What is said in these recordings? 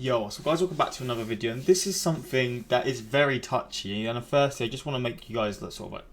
Yo, so guys, welcome back to another video, and this is something that is very touchy. And firstly, I just want to make you guys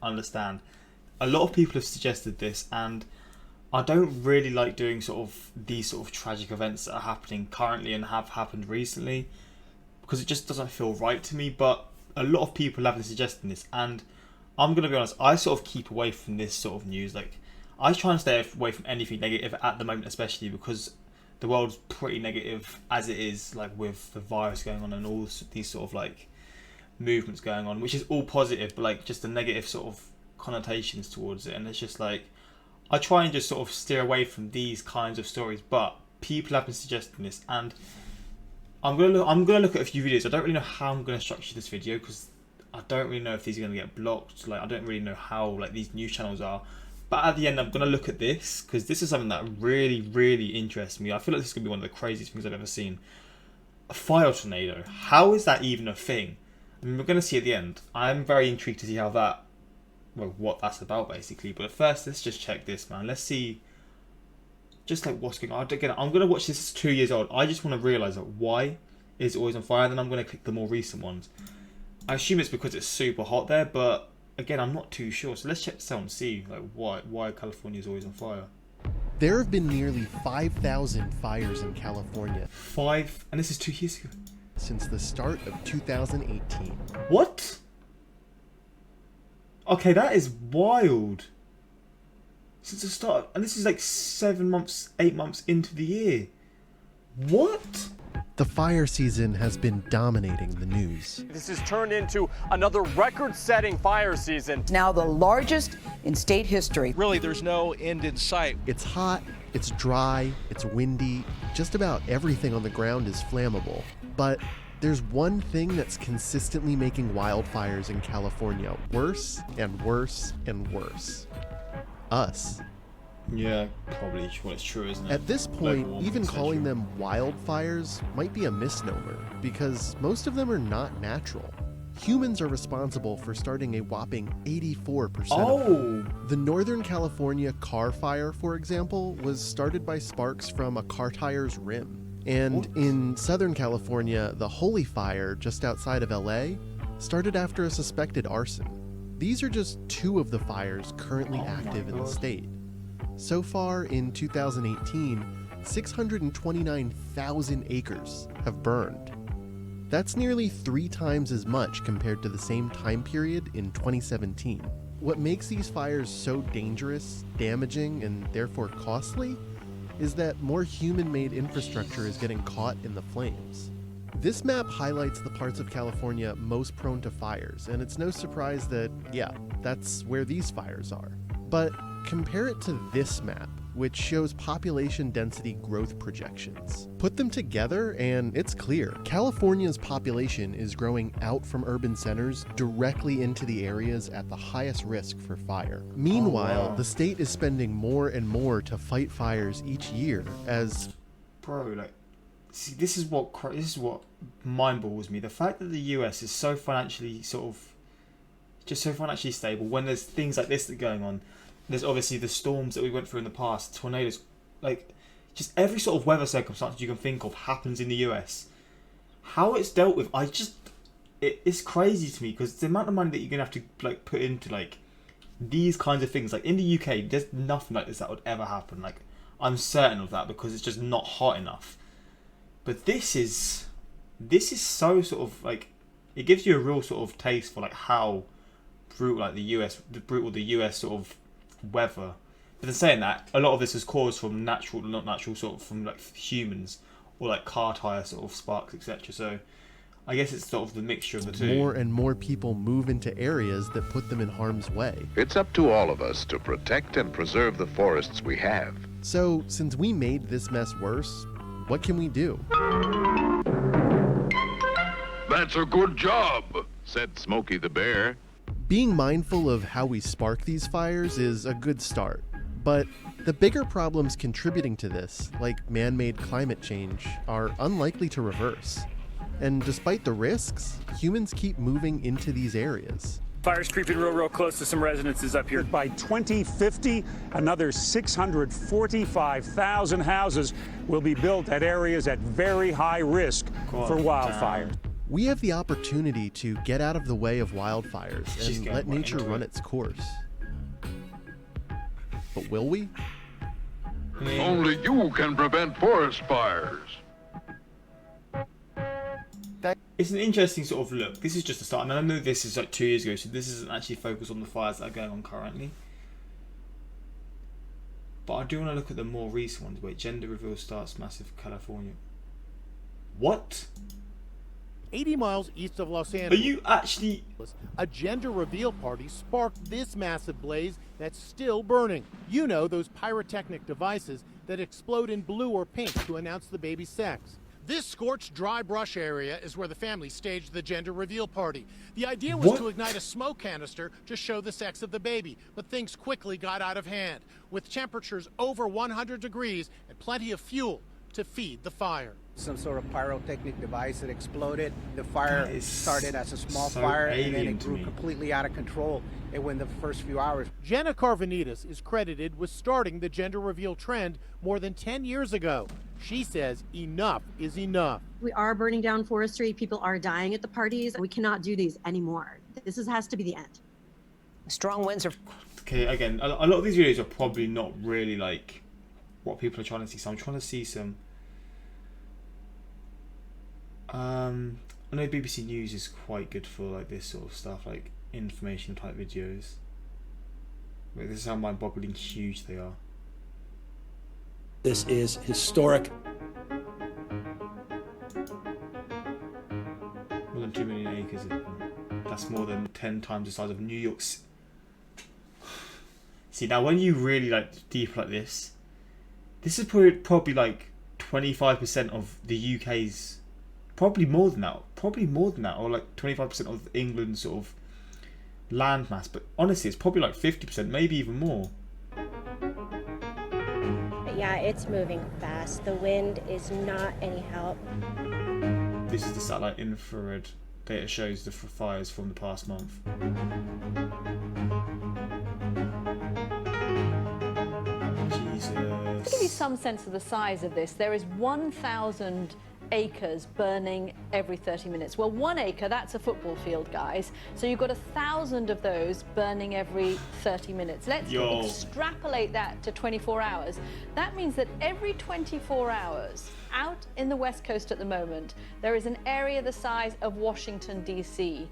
understand. A lot of people have suggested this, and I don't really like doing these sort of tragic events that are happening currently and have happened recently, because it just doesn't feel right to me. But a lot of people have been suggesting this, and I'm gonna be honest, I sort of keep away from this sort of news. Like, I try and stay away from anything negative at the moment, especially because the world's pretty negative as it is, like with the virus going on and all these sort of like movements going on, which is all positive, but like just the negative sort of connotations towards it. And it's just like, I try and just sort of steer away from these kinds of stories, but people have been suggesting this, and I'm gonna look at a few videos. I don't really know how I'm gonna structure this video, because I don't really know if these are gonna get blocked. Like, I don't really know how like these news channels are. But at the end, I'm going to look at this, because this is something that really, really interests me. I feel like this is going to be one of the craziest things I've ever seen. A fire tornado. How is that even a thing? I mean, we're going to see at the end. I'm very intrigued to see how that, well, what that's about, basically. But first, let's just check this, man. Let's see just like what's going on. Again, I'm going to watch this. It's 2 years old. I just want to realise like, why is it always on fire? And then I'm going to click the more recent ones. I assume it's because it's super hot there, but again, I'm not too sure. So let's check this out and see like why California is always on fire. There have been nearly 5,000 fires in California. And this is 2 years ago. Since the start of 2018. What? Okay, that is wild. Since the start, and this is like 8 months into the year. What? The fire season has been dominating the news. This has turned into another record-setting fire season. Now the largest in state history. Really, there's no end in sight. It's hot, it's dry, it's windy. Just about everything on the ground is flammable. But there's one thing that's consistently making wildfires in California worse and worse and worse. Us. Yeah, probably. Well, it's true, isn't it? At this point, even calling them wildfires might be a misnomer, because most of them are not natural. Humans are responsible for starting a whopping 84% of them. The Northern California car fire, for example, was started by sparks from a car tire's rim. And in Southern California, the Holy Fire, just outside of LA, started after a suspected arson. These are just two of the fires currently active in the state. So far in 2018, 629,000 acres have burned. That's nearly 3 times as much compared to the same time period in 2017. What makes these fires so dangerous, damaging, and therefore costly is that more human-made infrastructure is getting caught in the flames. This map highlights the parts of California most prone to fires, and it's no surprise that, yeah, that's where these fires are. But compare it to this map, which shows population density growth projections. Put them together and it's clear. California's population is growing out from urban centers directly into the areas at the highest risk for fire. Meanwhile, the state is spending more and more to fight fires each year as... Bro, like, see, this is what mind boggles me. The fact that the US is so financially so financially stable when there's things like this that are going on. There's obviously the storms that we went through in the past, tornadoes, like just every sort of weather circumstance you can think of happens in the US. How it's dealt with, it's crazy to me, because the amount of money that you're gonna have to like put into like these kinds of things. Like in the UK, there's nothing like this that would ever happen. Like, I'm certain of that, because it's just not hot enough. But this is so sort of like, it gives you a real sort of taste for like how brutal the US sort of weather. But then saying that, a lot of this is caused from not natural sort of from like humans, or like car tire sort of sparks, etc. So I guess it's sort of the mixture of the two. More and more people move into areas that put them in harm's way. It's up to all of us to protect and preserve the forests we have. So since we made this mess worse, what can we do? That's a good job, said Smokey the Bear. Being mindful of how we spark these fires is a good start, but the bigger problems contributing to this, like man-made climate change, are unlikely to reverse. And despite the risks, humans keep moving into these areas. Fire's creeping real close to some residences up here. By 2050, another 645,000 houses will be built at areas at very high risk for wildfire. We have the opportunity to get out of the way of wildfires and let nature run its course. But will we? Only you can prevent forest fires. It's an interesting sort of look. This is just a start. And I know this is like 2 years ago, so this isn't actually focused on the fires that are going on currently. But I do want to look at the more recent ones. Wait, gender reveal starts massive California. What? 80 miles east of Los Are Angeles, you actually... a gender reveal party sparked this massive blaze that's still burning. You know, those pyrotechnic devices that explode in blue or pink to announce the baby's sex. This scorched dry brush area is where the family staged the gender reveal party. The idea was to ignite a smoke canister to show the sex of the baby, but things quickly got out of hand, with temperatures over 100 degrees and plenty of fuel to feed the fire. Some sort of pyrotechnic device that exploded. The fire started as a small so fire and then alien it to grew me. completely out of control. And within the first few hours. Jenna Carvanitas is credited with starting the gender reveal trend more than 10 years ago. She says enough is enough. We are burning down forestry. People are dying at the parties. We cannot do these anymore. This has to be the end. Strong winds are... Okay, again, a lot of these videos are probably not really like what people are trying to see. So I'm trying to see some... I know BBC News is quite good for like this sort of stuff, like information type videos. Wait, this is how mind-boggling huge they are. This is historic. More than 2 million acres. That's more than 10 times the size of New York's. See, now when you really like deep like this is probably like 25% of the UK's. Probably more than that, or like 25% of England's sort of landmass. But honestly, it's probably like 50%, maybe even more. Yeah, it's moving fast. The wind is not any help. This is the satellite infrared data shows the fires from the past month. Jesus. To give you some sense of the size of this, there is 1,000 acres burning every 30 minutes. Well, 1 acre, that's a football field, guys. So you've got 1,000 of those burning every 30 minutes. Let's extrapolate that to 24 hours. That means that every 24 hours, out in the West Coast at the moment, there is an area the size of Washington, D.C.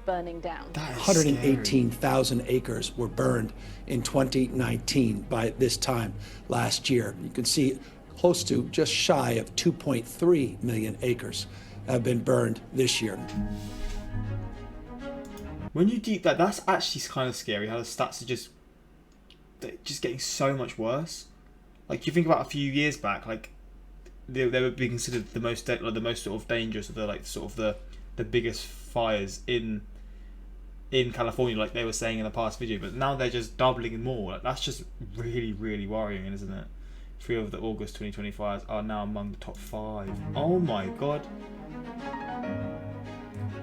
burning down. 118,000 acres were burned in 2019 by this time last year. You can see close to just shy of 2.3 million acres have been burned this year. When you deep that, that's actually kind of scary how the stats are just getting so much worse. Like you think about a few years back, like they were being considered the most sort of dangerous of the biggest fires in California, like they were saying in the past video, but now they're just doubling more. Like, that's just really, really worrying, isn't it? 3 of the August 2020 fires are now among the top 5. Oh my god.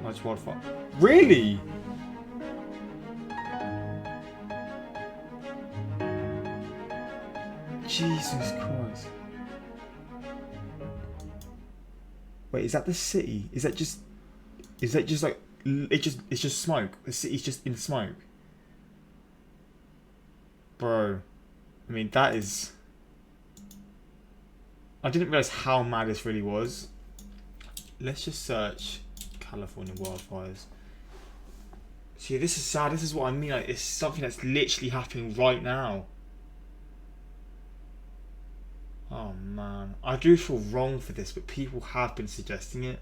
Large wildfire. Really? Jesus Christ. Wait, is that the city? Is that just like it's just smoke? The city's just in smoke. Bro. I mean, that is... I didn't realise how mad this really was. Let's just search California wildfires. See, this is sad. This is what I mean. Like, it's something that's literally happening right now. Oh man, I do feel wrong for this, but people have been suggesting it.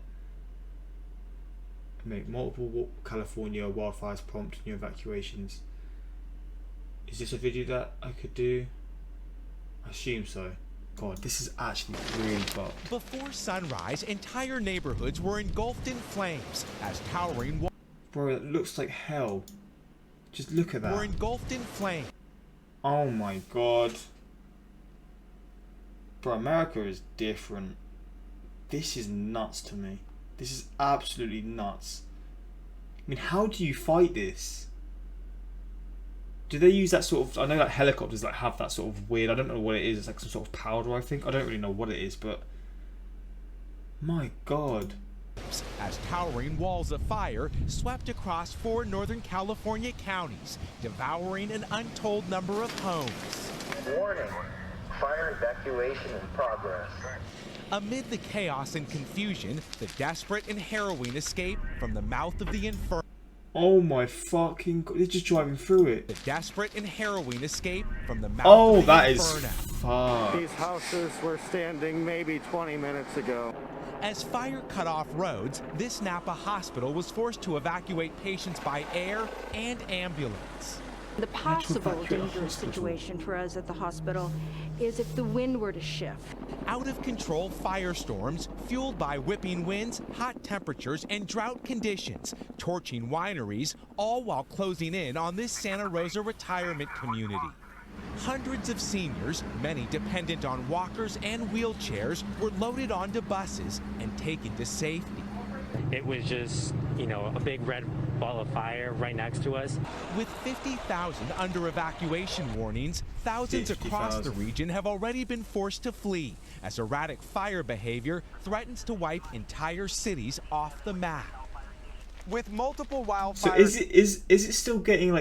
Make multiple California wildfires prompt new evacuations. Is this a video that I could do? I assume so. God, this is actually really bad. Before sunrise, entire neighborhoods were engulfed in flames as towering Bro, it looks like hell. Just look at that. Were engulfed in flames. Oh my god. Bro, America is different. This is nuts to me. This is absolutely nuts. I mean, how do you fight this? Do they use that sort of... I know like helicopters like have that sort of weird... I don't know what it is. It's like some sort of powder, I think. I don't really know what it is, but... My God. As towering walls of fire swept across 4 Northern California counties, devouring an untold number of homes. Warning, fire evacuation in progress. Amid the chaos and confusion, the desperate and harrowing escape from the mouth of the inferno. Oh my fucking God, they're just driving through it. The desperate and harrowing escape from the mouth of the that inferno. Is fuck. These houses were standing maybe 20 minutes ago. As fire cut off roads, this Napa hospital was forced to evacuate patients by air and ambulance. The possible dangerous situation for us at the hospital is if the wind were to shift. Out of control firestorms fueled by whipping winds, hot temperatures, and drought conditions, torching wineries, all while closing in on this Santa Rosa retirement community. Hundreds of seniors, many dependent on walkers and wheelchairs, were loaded onto buses and taken to safety. It was just, a big red ball of fire right next to us. With 50,000 under evacuation warnings, thousands across the region have already been forced to flee as erratic fire behavior threatens to wipe entire cities off the map. With multiple wildfires... So is it still getting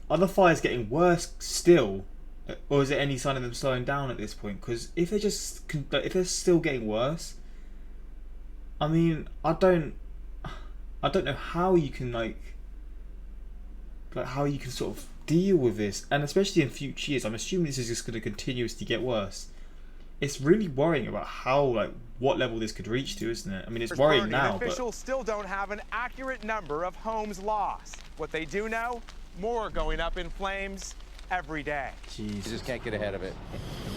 are the fires getting worse still, or is there any sign of them slowing down at this point? Because if they're still getting worse, I mean, I don't know how you can how you can sort of deal with this, and especially in future years. I'm assuming this is just going to continuously get worse. It's really worrying about how what level this could reach to, isn't it? I mean, it's worrying now. Officials still don't have an accurate number of homes lost. What they do know, more going up in flames every day. Jesus. You just can't get ahead of it.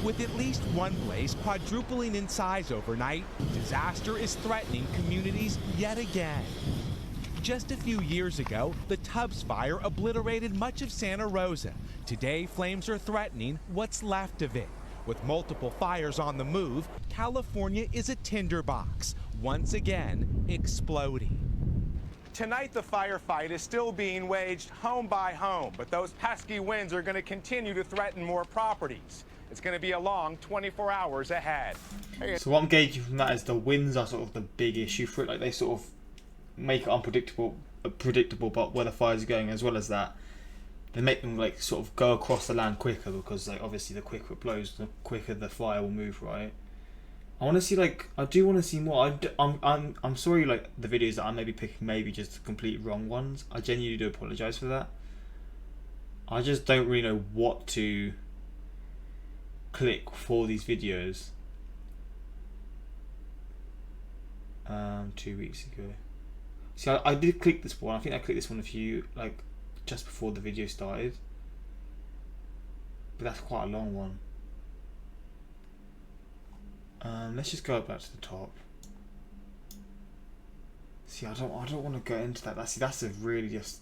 With at least one blaze quadrupling in size overnight, disaster is threatening communities yet again. Just a few years ago, the Tubbs fire obliterated much of Santa Rosa. Today, flames are threatening what's left of it. With multiple fires on the move, California is a tinderbox, once again exploding. Tonight, the firefight is still being waged home by home, but those pesky winds are going to continue to threaten more properties. It's going to be a long 24 hours ahead. So what I'm gauging from that is the winds are sort of the big issue for it. They sort of make it predictable about where the fires are going, as well as that they make them sort of go across the land quicker, because obviously the quicker it blows, the quicker the fire will move, right? I want to see I do want to see more. I'm sorry the videos that I may be picking maybe just the complete wrong ones. I genuinely do apologise for that. I just don't really know what to click for these videos. 2 weeks ago. See, I did click this one. I think I clicked this one a few just before the video started. But that's quite a long one. Let's just go back to the top. See, I don't want to go into that. That's a really just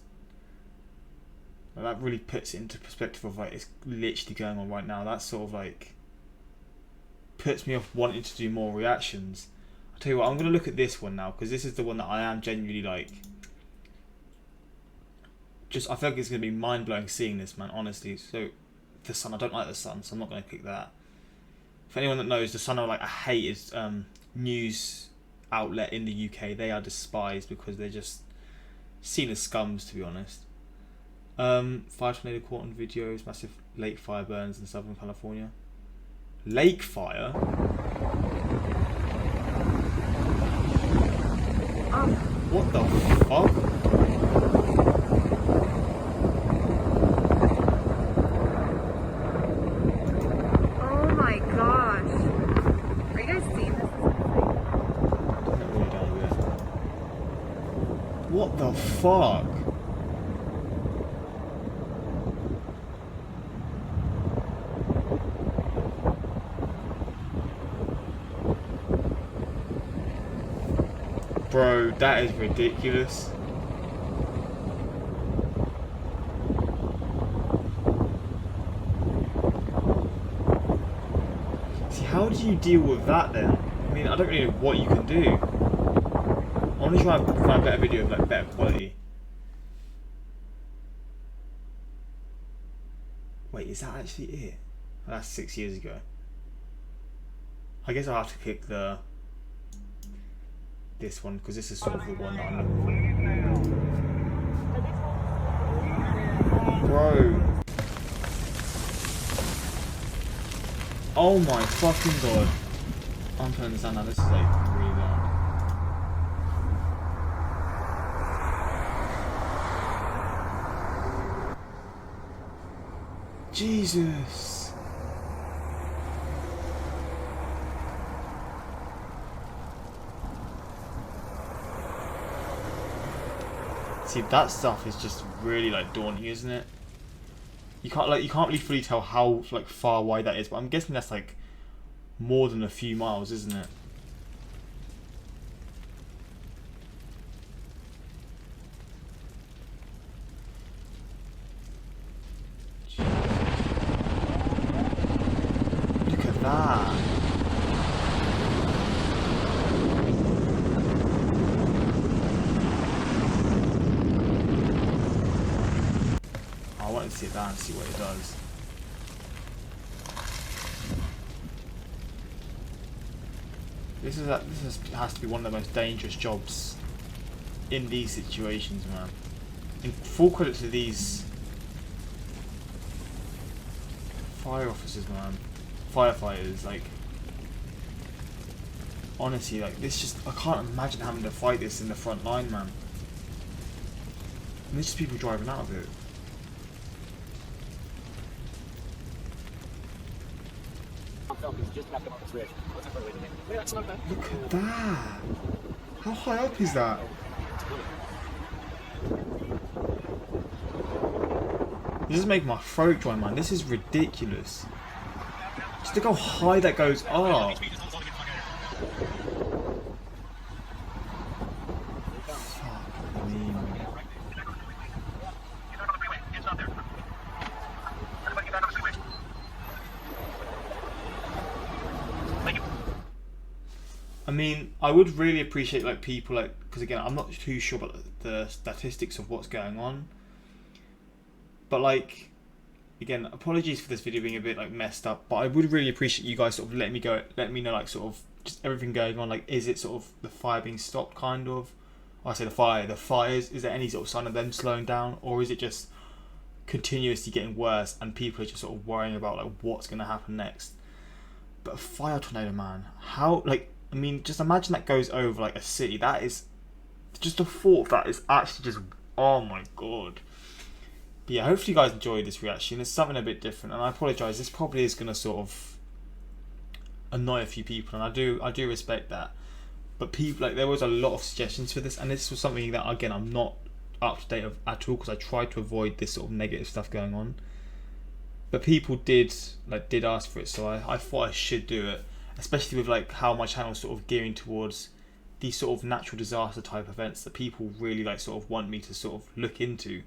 that really puts it into perspective of it's literally going on right now. That sort of puts me off wanting to do more reactions. I'll tell you what, I'm gonna look at this one now, because this is the one that I am genuinely I feel like it's gonna be mind blowing seeing this, man. Honestly, so the Sun. I don't like the Sun, so I'm not gonna pick that. For anyone that knows, the Sun are a hated news outlet in the UK. They are despised because they're just seen as scums, to be honest. Fire tornado caught on videos, massive lake fire burns in Southern California. Lake fire? What the fuck? What the fuck? Bro, that is ridiculous. See, how do you deal with that then? I mean, I don't really know what you can do. I want to try and find a better video of better quality. Wait, is that actually it? Oh, that's 6 years ago. I guess I'll have to pick this one because this is sort of the one that I'm looking for. Bro. Oh my fucking god. I'm turning this down now. This is like really loud. Jesus. See, that stuff is just really like daunting, isn't it? You can't really fully tell how like far wide that is, but I'm guessing that's like more than a few miles, isn't it? Look at that. I want to sit down and see what it does. This has to be one of the most dangerous jobs in these situations, man. In full credit to these fire officers, man, firefighters. Like, honestly, like I can't imagine having to fight this in the front line, man. And there's just people driving out of it. Look at that! How high up is that? This is making my throat dry, man. This is ridiculous. Just look how high that goes up. Fuck me, man. I mean, I would really appreciate like people like, because again, I'm not too sure about the statistics of what's going on, but like, again, apologies for this video being a bit like messed up, but I would really appreciate you guys sort of let me know like sort of just everything going on. Like, is it sort of the fire being stopped, kind of? Or I say the fires. Is there any sort of sign of them slowing down, or is it just continuously getting worse and people are just sort of worrying about like what's going to happen next? But a fire tornado, man, how, like, I mean, just imagine that goes over like a city. That is just a thought of that is actually just, oh my god. But yeah, hopefully you guys enjoyed this reaction. It's something a bit different, and I apologise. This probably is going to sort of annoy a few people, and I do respect that. But people, like, there was a lot of suggestions for this, and this was something that, again, I'm not up to date at all because I tried to avoid this sort of negative stuff going on. But people did ask for it, so I thought I should do it. Especially with like how my channel is sort of gearing towards these sort of natural disaster type events that people really like sort of want me to sort of look into.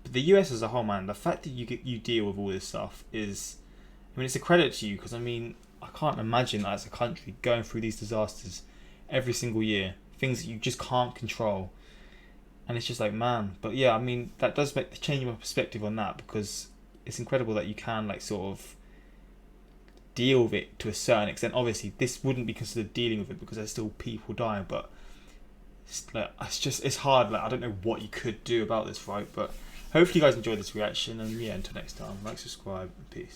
But the US as a whole, man, the fact that you deal with all this stuff is, I mean, it's a credit to you, because I mean, I can't imagine as a country going through these disasters every single year, things that you just can't control. And it's just like, man. But yeah, I mean, that does change my perspective on that, because it's incredible that you can like sort of deal with it to a certain extent. Obviously this wouldn't be considered dealing with it because there's still people dying, but it's hard. Like, I don't know what you could do about this, right? But hopefully you guys enjoyed this reaction, and yeah, until next time, like, subscribe, and peace.